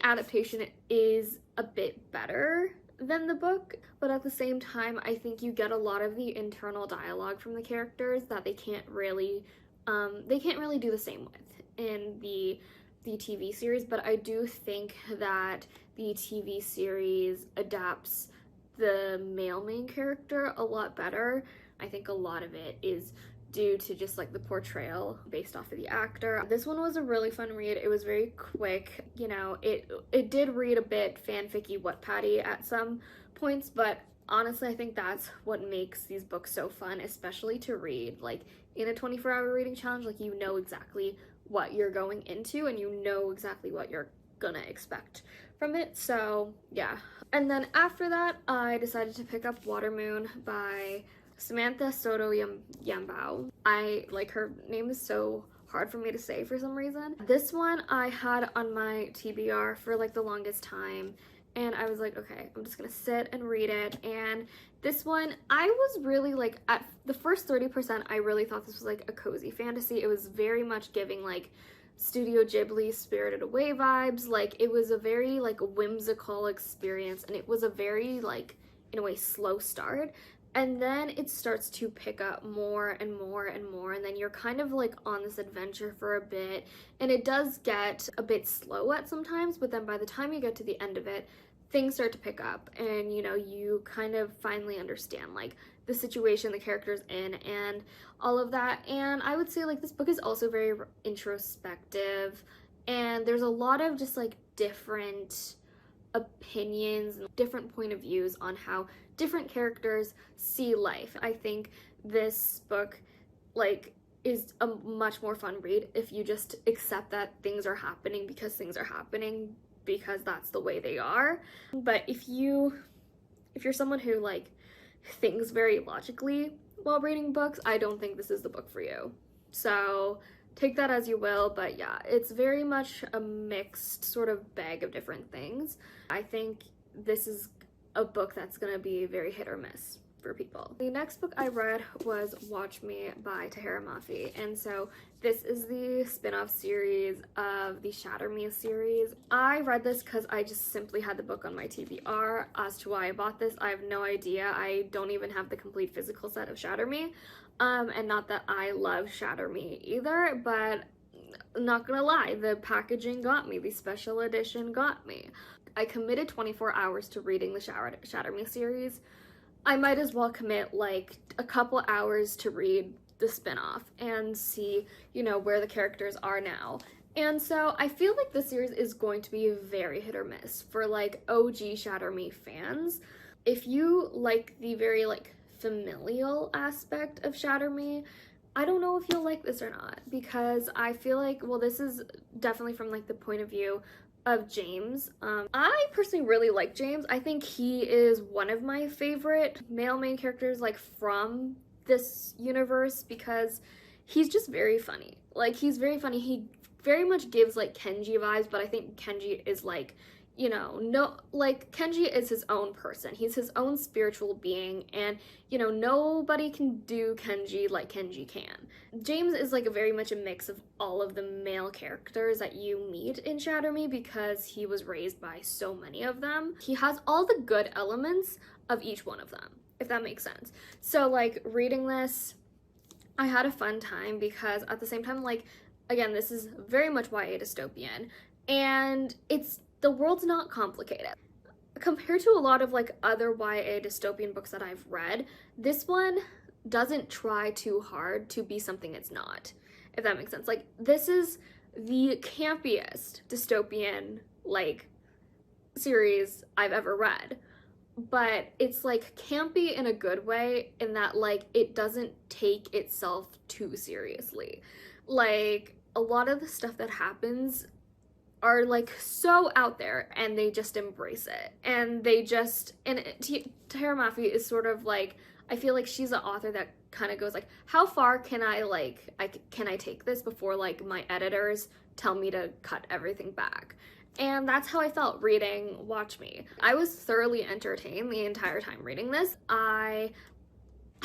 adaptation is a bit better than the book, but at the same time I think you get a lot of the internal dialogue from the characters that they can't really do the same with in the TV series. But I do think that the TV series adapts the male main character a lot better. I think a lot of it is due to just like the portrayal based off of the actor. This one was a really fun read. It was very quick, you know, it did read a bit fanficky Wattpad-y at some points, but honestly I think that's what makes these books so fun, especially to read like in a 24-hour reading challenge. Like, you know exactly what you're going into and you know exactly what you're gonna expect from it. So yeah. And then after that I decided to pick up Watermoon by Samantha Soto Yambao. I like, her name is so hard for me to say for some reason. This one I had on my TBR for like the longest time, and I was like, okay, I'm just gonna sit and read it. And this one, I was really like, at the first 30%, I really thought this was like a cozy fantasy. It was very much giving like Studio Ghibli Spirited Away vibes. Like, it was a very like whimsical experience, and it was a very like, in a way, slow start. And then it starts to pick up more and more and more, and then you're kind of like on this adventure for a bit, and it does get a bit slow at sometimes, but then by the time you get to the end of it, things start to pick up, and you know, you kind of finally understand like the situation the character's in and all of that. And I would say like this book is also very introspective, and there's a lot of just like different opinions and different point of views on how different characters see life. I think this book like is a much more fun read if you just accept that things are happening because things are happening, because that's the way they are. But if you're someone who like thinks very logically while reading books, I don't think this is the book for you. So take that as you will, but yeah, it's very much a mixed sort of bag of different things. I think this is a book that's gonna be very hit or miss for people. The next book I read was Watch Me by Tahira Mafi, and so this is the spin-off series of the Shatter Me series. I read this because I just simply had the book on my TBR. As to why I bought this, I have no idea. I don't even have the complete physical set of Shatter Me. And not that I love Shatter Me either, but not gonna lie, the packaging got me, the special edition got me. I committed 24 hours to reading the Shatter Me series. I might as well commit like a couple hours to read the spin-off and see, you know, where the characters are now. And so I feel like this series is going to be very hit or miss for like OG Shatter Me fans. If you like the very like familial aspect of Shatter Me, I don't know if you'll like this or not, because I feel like, well, this is definitely from like the point of view of James. I personally really like James. I think he is one of my favorite male main characters like from this universe, because he's just very funny. Like, he's very funny. He very much gives like Kenji vibes, but I think Kenji is like, you know, no, like Kenji is his own person. He's his own spiritual being, and you know, nobody can do Kenji like Kenji can. James is like very much a mix of all of the male characters that you meet in Shatter Me, because he was raised by so many of them. He has all the good elements of each one of them, if that makes sense. So like reading this, I had a fun time, because at the same time, like, again, this is very much YA dystopian, and the world's not complicated. Compared to a lot of like other YA dystopian books that I've read, this one doesn't try too hard to be something it's not, if that makes sense. Like, this is the campiest dystopian like series I've ever read, but it's like campy in a good way, in that like it doesn't take itself too seriously. Like, a lot of the stuff that happens are like so out there, and they just embrace it, and Tahira Mafi is sort of like, I feel like she's an author that kind of goes like, how far can I take this before like my editors tell me to cut everything back? And that's how I felt reading Watch Me. I was thoroughly entertained the entire time reading this. I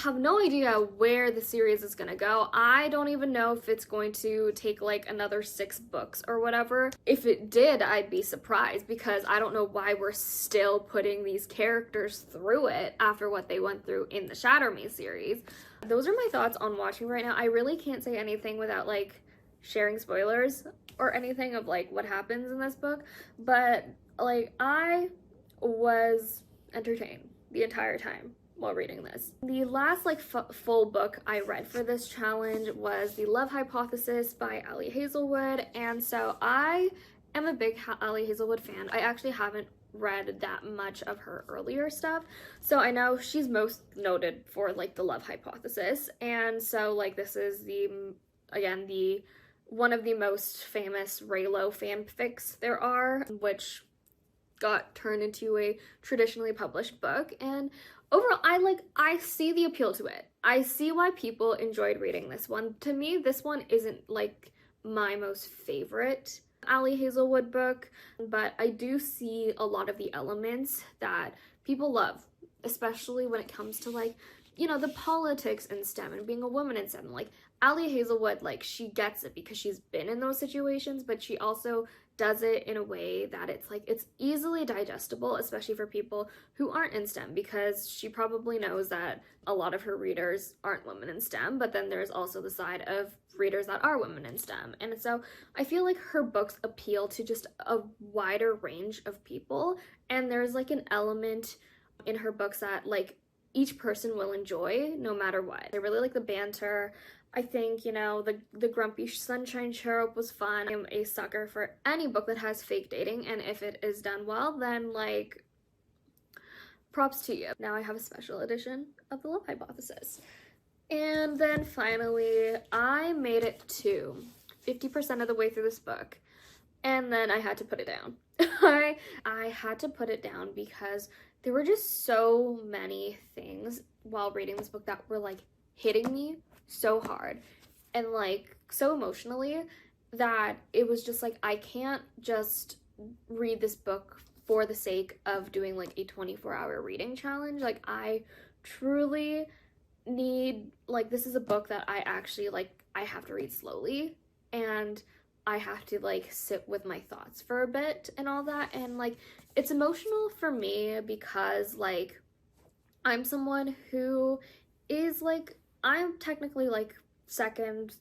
have no idea where the series is gonna go. I don't even know if it's going to take like another 6 books or whatever. If it did, I'd be surprised, because I don't know why we're still putting these characters through it after what they went through in the Shatter Me series. Those are my thoughts on Watch Me right now. I really can't say anything without like sharing spoilers or anything of like what happens in this book, but like I was entertained the entire time while reading this. The last like full book I read for this challenge was The Love Hypothesis by Ali Hazelwood, and so I am a big Ali Hazelwood fan. I actually haven't read that much of her earlier stuff, so I know she's most noted for like The Love Hypothesis, and so like this is the one of the most famous Raylo fanfics there are, which got turned into a traditionally published book. And overall, I see the appeal to it. I see why people enjoyed reading this one. To me, this one isn't like my most favorite Ali Hazelwood book, but I do see a lot of the elements that people love, especially when it comes to like, you know, the politics in STEM and being a woman in STEM. Like, Ali Hazelwood, like, she gets it because she's been in those situations, but she also does it in a way that it's like it's easily digestible, especially for people who aren't in STEM, because she probably knows that a lot of her readers aren't women in STEM, but then there's also the side of readers that are women in STEM. And so I feel like her books appeal to just a wider range of people, and there's like an element in her books that like each person will enjoy no matter what. I really like the banter. I think, you know, the grumpy sunshine cherub was fun. I'm a sucker for any book that has fake dating, and if it is done well, then like props to you. Now I have a special edition of The Love Hypothesis. And then finally, I made it to 50% of the way through this book, and then I had to put it down. I had to put it down because there were just so many things while reading this book that were like hitting me so hard and like so emotionally that it was just like I can't just read this book for the sake of doing like a 24-hour reading challenge. Like I truly need, like, this is a book that I actually like, I have to read slowly, and I have to like sit with my thoughts for a bit and all that. And like it's emotional for me because like I'm someone who is like, I'm technically like second,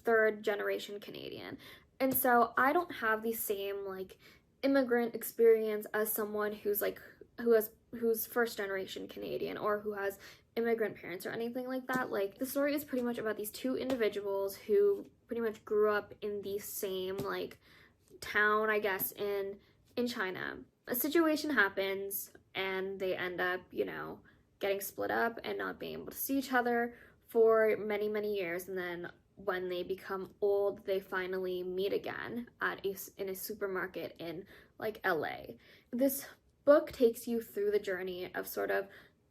third generation Canadian, and so I don't have the same like immigrant experience as someone who's like who's first generation Canadian or who has immigrant parents or anything like that. Like the story is pretty much about these two individuals who pretty much grew up in the same like town, I guess, in China. A situation happens and they end up, you know, getting split up and not being able to see each other for many, many years, and then when they become old, they finally meet again in a supermarket in like LA. This book takes you through the journey of sort of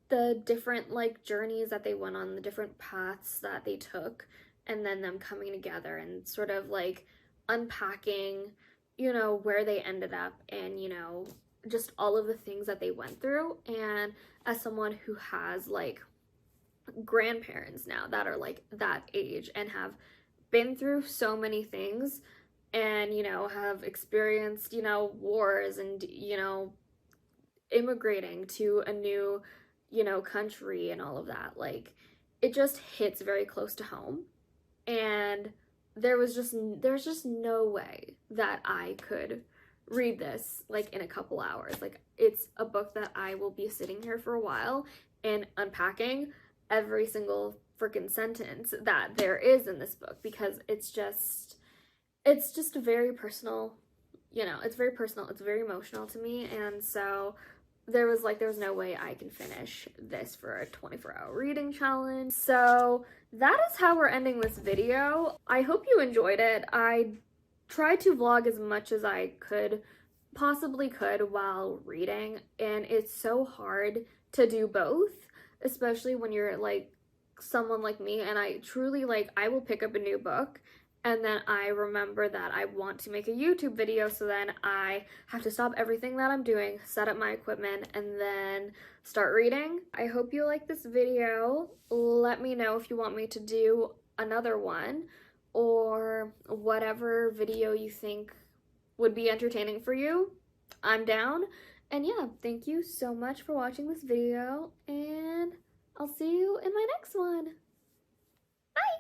the different like journeys that they went on, the different paths that they took, and then them coming together and sort of like unpacking, you know, where they ended up and, you know, just all of the things that they went through. And as someone who has like grandparents now that are like that age and have been through so many things and, you know, have experienced, you know, wars and, you know, immigrating to a new, you know, country and all of that, like it just hits very close to home. And there's just no way that I could read this like in a couple hours. Like it's a book that I will be sitting here for a while and unpacking every single freaking sentence that there is in this book, because it's just very personal, you know, it's very personal, it's very emotional to me. And so there was no way I can finish this for a 24-hour reading challenge. So that is how we're ending this video. I hope you enjoyed it. I tried to vlog as much as I possibly could while reading, and it's so hard to do both, especially when you're like someone like me, and I truly like, I will pick up a new book and then I remember that I want to make a YouTube video, so then I have to stop everything that I'm doing, set up my equipment, and then start reading. I hope you like this video. Let me know if you want me to do another one or whatever video you think would be entertaining for you. I'm down. And yeah, thank you so much for watching this video, and I'll see you in my next one.